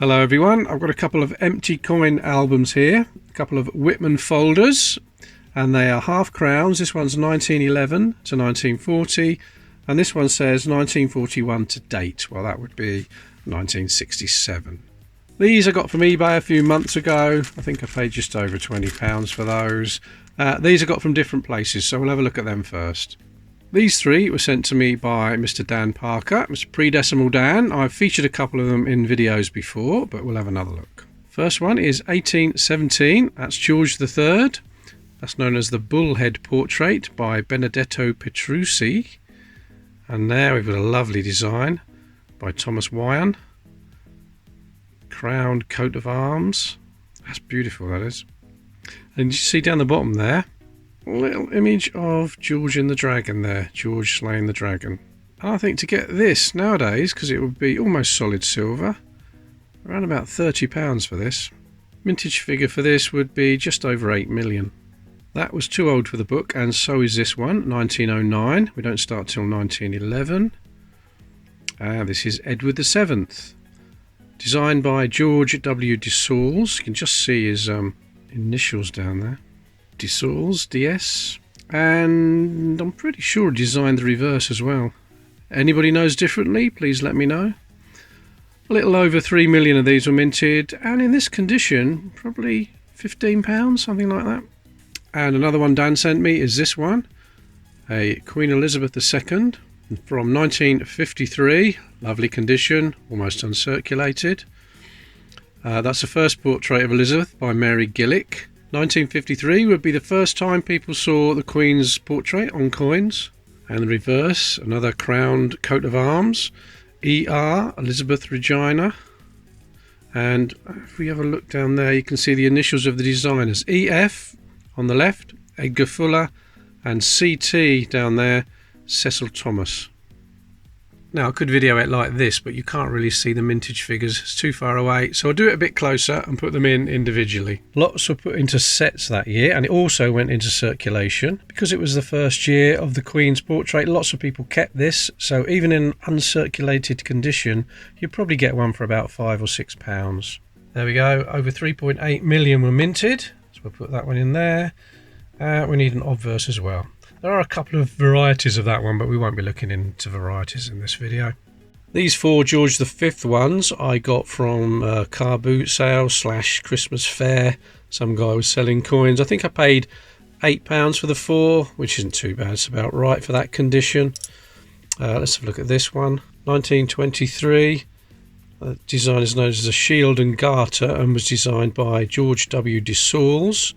Hello everyone, I've got a couple of empty coin albums here, a couple of Whitman folders, and they are half crowns. This one's 1911 to 1940, and this one says 1941 to date. Well, that would be 1967. These I got from eBay a few months ago. I think I paid just over £20 for those. These I got from different places, so we'll have a look at them first. These three were sent to me by Mr. Dan Parker, Mr. Predecimal Dan. I've featured a couple of them in videos before, but we'll have another look. First one is 1817, that's George III. That's known as the Bullhead Portrait by Benedetto Petrucci. And there we've got a lovely design by Thomas Wyon. Crowned coat of arms. That's beautiful, that is. And you see down the bottom there, a little image of George and the dragon there, George slaying the dragon. And I think to get this nowadays, because it would be almost solid silver, around about £30 for this. Vintage figure for this would be just over 8 million. That was too old for the book, and so is this one, 1909. We don't start till 1911. This is Edward VII, designed by George W. de Saules. You can just see his initials down there. De Saules, DS, and I'm pretty sure designed the reverse as well. Anybody knows differently, please let me know. A little over 3 million of these were minted, and in this condition, probably £15, something like that. And another one Dan sent me is this one, a Queen Elizabeth II from 1953, lovely condition, almost uncirculated. That's the first portrait of Elizabeth by Mary Gillick. 1953 would be the first time people saw the Queen's portrait on coins. And the reverse, another crowned coat of arms, ER, Elizabeth Regina. And if we have a look down there, you can see the initials of the designers. EF on the left, Edgar Fuller, and CT down there, Cecil Thomas. Now I could video it like this, but you can't really see the mintage figures, it's too far away, so I'll do it a bit closer and put them in individually. Lots were put into sets that year, and it also went into circulation. Because it was the first year of the Queen's portrait, lots of people kept this, so even in uncirculated condition, you'd probably get one for about £5 or £6. There we go, over 3.8 million were minted, so we'll put that one in there. We need an obverse as well. There are a couple of varieties of that one, but we won't be looking into varieties in this video. These four George V ones I got from a car boot sale / Christmas fair. Some guy was selling coins. I think I paid £8 for the four, which isn't too bad. It's about right for that condition. Let's have a look at this one. 1923. The design is known as the Shield and Garter and was designed by George W. de Saules.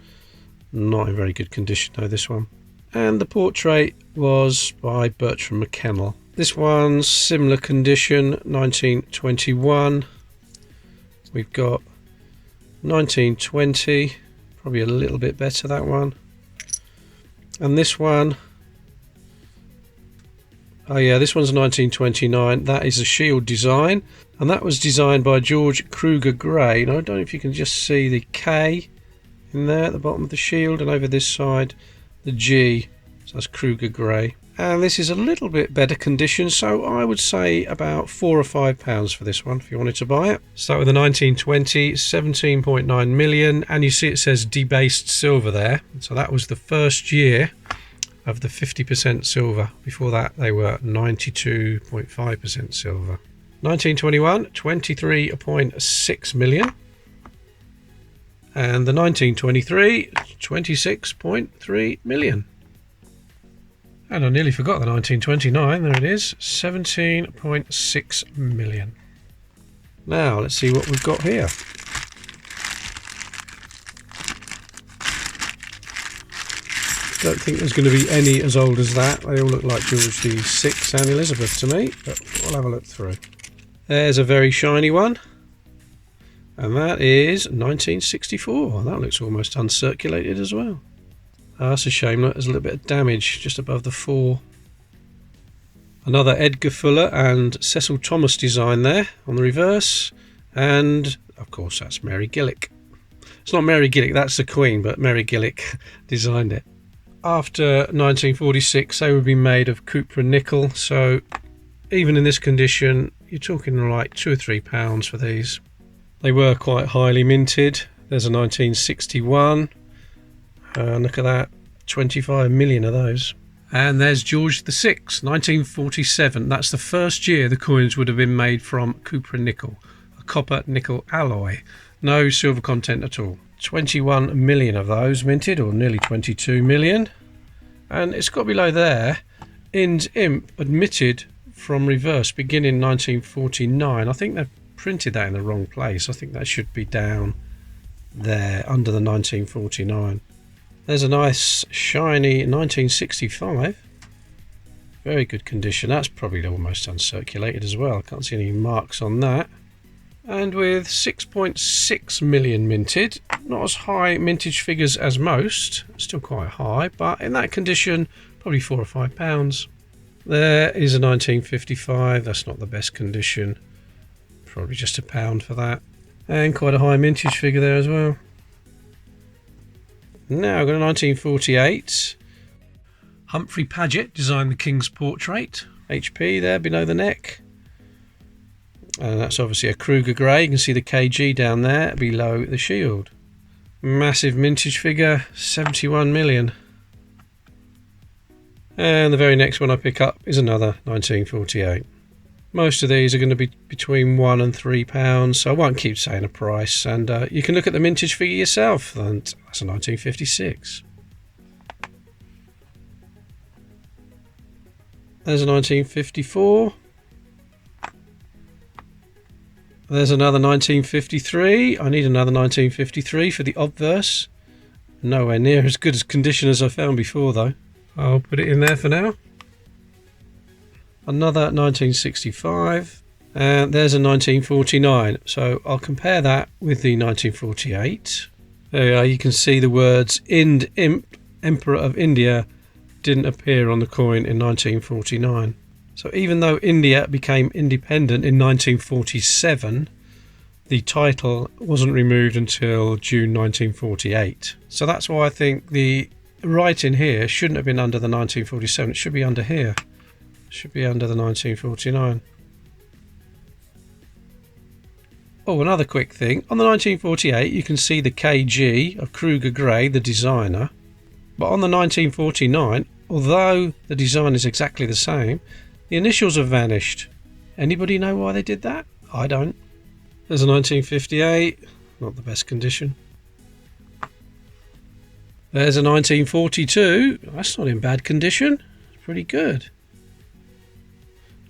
Not in very good condition though, this one. And the portrait was by Bertram McKennell. This one's similar condition, 1921. We've got 1920, probably a little bit better that one. And this one, oh yeah, this one's 1929. That is a shield design, and that was designed by George Kruger Gray. Now I don't know if you can just see the K in there at the bottom of the shield, and over this side the G, so that's Kruger Gray. And this is a little bit better condition, so I would say about £4 or £5 for this one if you wanted to buy it. Start with the 1920, 17.9 million, and you see it says debased silver there. So that was the first year of the 50% silver. Before that they were 92.5% silver. 1921, 23.6 million. And the 1923, 26.3 million. And I nearly forgot the 1929, there it is, 17.6 million. Now let's see what we've got here. Don't think there's going to be any as old as that. They all look like George VI and Elizabeth to me, but we'll have a look through. There's a very shiny one. And that is 1964. That looks almost uncirculated as well. That's a shame. There's a little bit of damage just above the 4. Another Edgar Fuller and Cecil Thomas design there on the reverse. And of course that's Mary Gillick. It's not Mary Gillick, that's the Queen, but Mary Gillick designed it. After 1946 they would be made of copper and nickel, so even in this condition you're talking like £2 or £3 for these. They were quite highly minted. There's a 1961. Look at that, 25 million of those. And there's George VI, 1947. That's the first year the coins would have been made from copper nickel, a copper nickel alloy. No silver content at all. 21 million of those minted, or nearly 22 million. And it's got below there, Ind Imp admitted from reverse beginning 1949. I think they've printed that in the wrong place. I think that should be down there under the 1949. There's a nice shiny 1965. Very good condition. That's probably almost uncirculated as well. I can't see any marks on that. And with 6.6 million minted, not as high mintage figures as most, still quite high, but in that condition, probably £4 or £5. There is a 1955. That's not the best condition. Probably just £1 for that. And quite a high mintage figure there as well. Now I've got a 1948. Humphrey Paget designed the King's portrait. HP there below the neck. And that's obviously a Kruger grey. You can see the KG down there below the shield. Massive mintage figure, 71 million. And the very next one I pick up is another 1948. Most of these are going to be between £1 and £3, so I won't keep saying a price. And you can look at the mintage figure yourself, and that's a 1956. There's a 1954. There's another 1953. I need another 1953 for the obverse. Nowhere near as good as condition as I found before, though. I'll put it in there for now. Another 1965, and there's a 1949. So I'll compare that with the 1948. There we are. You can see the words Ind Imp, Emperor of India, didn't appear on the coin in 1949. So even though India became independent in 1947, the title wasn't removed until June 1948. So that's why I think the writing here shouldn't have been under the 1947. It should be under here. Should be under the 1949. Oh, another quick thing. On the 1948, you can see the KG of Kruger Grey, the designer. But on the 1949, although the design is exactly the same, the initials have vanished. Anybody know why they did that? I don't. There's a 1958. Not the best condition. There's a 1942. That's not in bad condition. It's pretty good.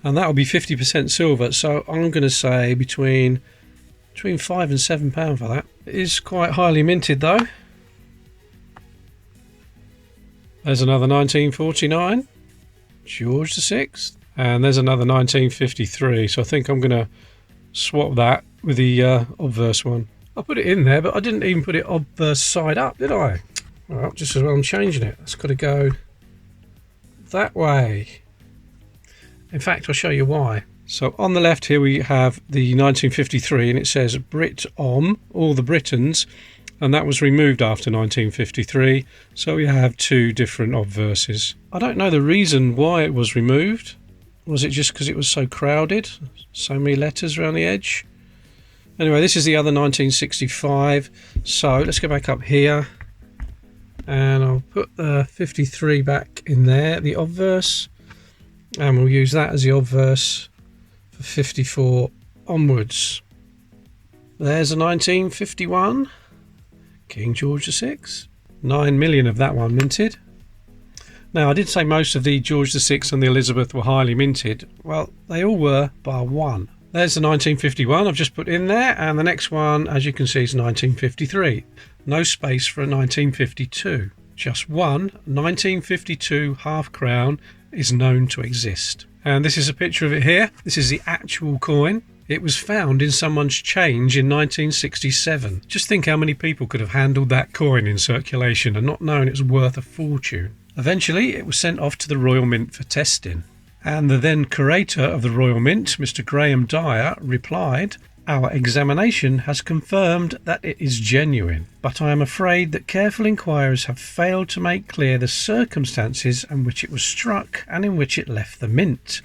And that will be 50% silver, so I'm going to say between £5 and £7 for that. It is quite highly minted though. There's another 1949, George VI, and there's another 1953. So I think I'm going to swap that with the obverse one. I put it in there, but I didn't even put it obverse side up, did I? Well, just as well I'm changing it. It's got to go that way. In fact, I'll show you why. So on the left here we have the 1953, and it says Brit Om, all the Britons, and that was removed after 1953. So we have two different obverses. I don't know the reason why it was removed. Was it just because it was so crowded? So many letters around the edge? Anyway, this is the other 1965. So let's go back up here. And I'll put the 53 back in there, the obverse. And we'll use that as the obverse for 54 onwards. There's a 1951 King George VI. 9 million of that one minted. Now, I did say most of the George VI and the Elizabeth were highly minted. Well, they all were, bar one. There's the 1951 I've just put in there, and the next one, as you can see, is 1953. No space for a 1952. Just one 1952 half-crown is known to exist. And this is a picture of it here. This is the actual coin. It was found in someone's change in 1967. Just think how many people could have handled that coin in circulation and not known it was worth a fortune. Eventually, it was sent off to the Royal Mint for testing. And the then curator of the Royal Mint, Mr. Graham Dyer, replied, "Our examination has confirmed that it is genuine, but I am afraid that careful inquirers have failed to make clear the circumstances in which it was struck and in which it left the mint.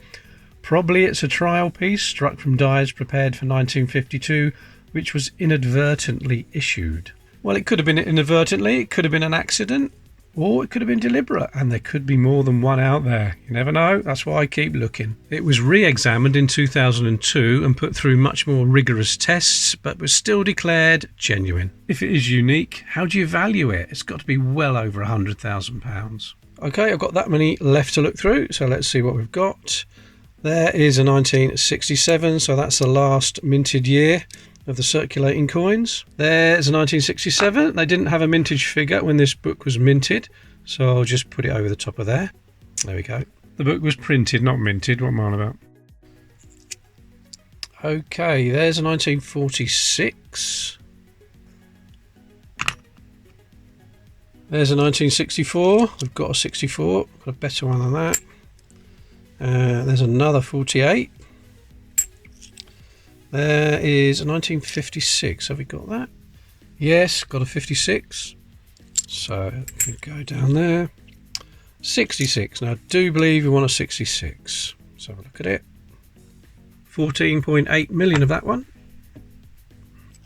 Probably it's a trial piece struck from dies prepared for 1952 which was inadvertently issued. Well, it could have been inadvertently, it could have been an accident, or it could have been deliberate, and there could be more than one out there. You never know, that's why I keep looking. It was re-examined in 2002 and put through much more rigorous tests, but was still declared genuine. If it is unique, how do you value it? It's got to be well over £100,000. Okay, I've got that many left to look through, so let's see what we've got. There is a 1967, so that's the last minted year of the circulating coins. There's a 1967. They didn't have a mintage figure when this book was minted, so I'll just put it over the top of there. There we go. The book was printed, not minted. What am I on about? Okay, there's a 1946. There's a 1964. We've got a 64. Got a better one than that. There's another 48. There is a 1956. Have we got that? Yes, got a 56. So we go down there. 66. Now I do believe we want a 66. Let's have a look at it. 14.8 million of that one.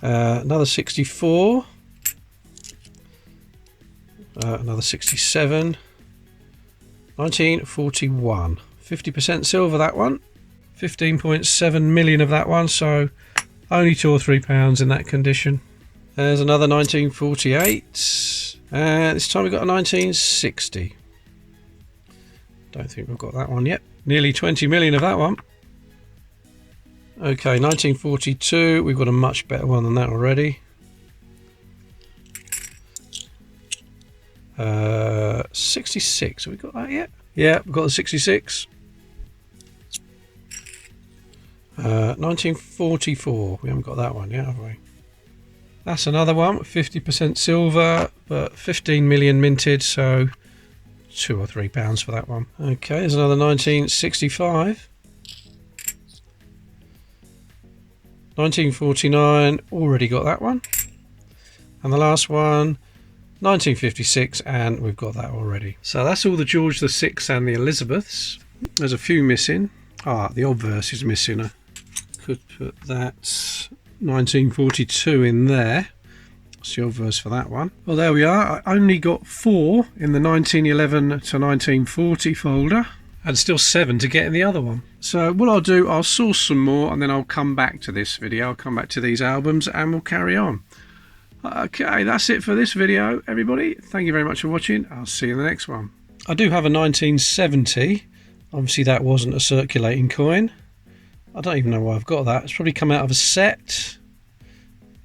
Another 64. Another 67. 1941. 50% silver, that one. 15.7 million of that one, so only £2 or £3 in that condition. There's another 1948. This time we've got a 1960. Don't think we've got that one yet. Nearly 20 million of that one. Okay, 1942. We've got a much better one than that already. 66. Have we got that yet? Yeah, we've got the 66. 1944. We haven't got that one yet, have we? That's another one, 50% silver, but 15 million minted, so £2 or £3 for that one. Okay, there's another 1965. 1949, already got that one. And the last one, 1956, and we've got that already. So that's all the George VI and the Elizabeths. There's a few missing. The obverse is missing. I could put that 1942 in there. That's the obverse for that one. Well, there we are. I only got 4 in the 1911 to 1940 folder, and still 7 to get in the other one. So what I'll do, I'll source some more, and then I'll come back to this video. I'll come back to these albums, and we'll carry on. Okay, that's it for this video, everybody. Thank you very much for watching. I'll see you in the next one. I do have a 1970. Obviously, that wasn't a circulating coin. I don't even know why I've got that. It's probably come out of a set.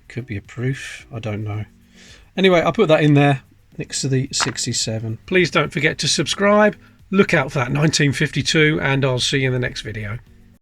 Could be a proof. I don't know. Anyway, I'll put that in there next to the 67. Please don't forget to subscribe. Look out for that 1952, and I'll see you in the next video.